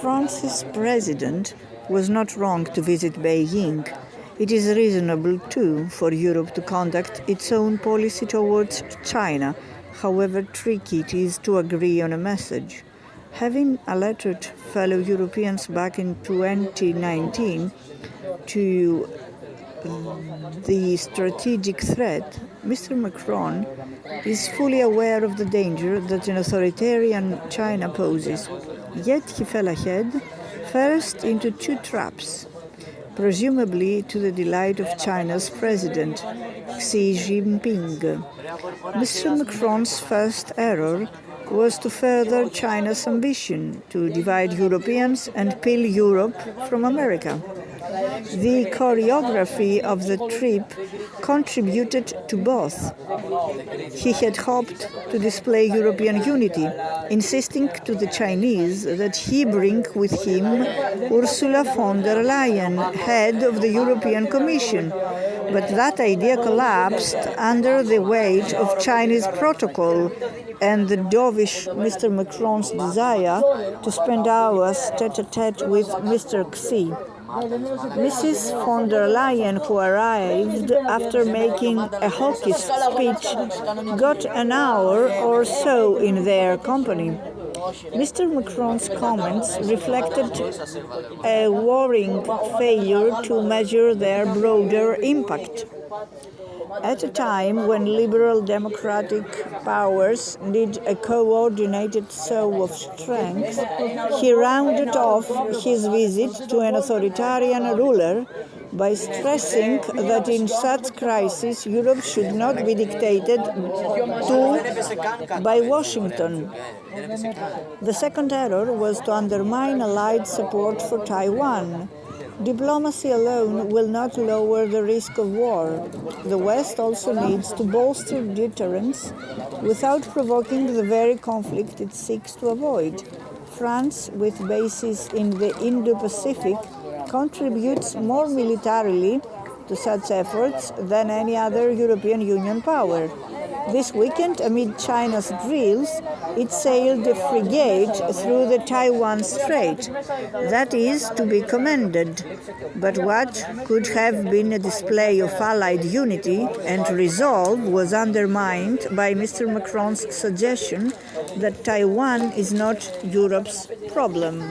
France's president was not wrong to visit Beijing. It is reasonable, too, for Europe to conduct its own policy towards China, however tricky it is to agree on a message. Having alerted fellow Europeans back in 2019 to the strategic threat, Mr. Macron is fully aware of the danger that an authoritarian China poses. Yet he fell ahead, first into two traps, presumably to the delight of China's president, Xi Jinping. Mr. Macron's first error was to further China's ambition to divide Europeans and peel Europe from America. The choreography of the trip contributed to both. He had hoped to display European unity, insisting to the Chinese that he bring with him Ursula von der Leyen, head of the European Commission. But that idea collapsed under the weight of Chinese protocol and the dovish Mr. Macron's desire to spend hours tete-a-tete with Mr. Xi. Mrs. von der Leyen, who arrived after making a hawkish speech, got an hour or so in their company. Mr. Macron's comments reflected a worrying failure to measure their broader impact. At a time when liberal democratic powers need a coordinated show of strength, he rounded off his visit to an authoritarian ruler by stressing that in such crises Europe should not be dictated to by Washington. The second error was to undermine Allied support for Taiwan. Diplomacy alone will not lower the risk of war. The West also needs to bolster deterrence without provoking the very conflict it seeks to avoid. France, with bases in the Indo-Pacific, contributes more militarily to such efforts than any other European Union power. This weekend, amid China's drills, it sailed a frigate through the Taiwan Strait. That is to be commended. But what could have been a display of Allied unity and resolve was undermined by Mr. Macron's suggestion that Taiwan is not Europe's problem.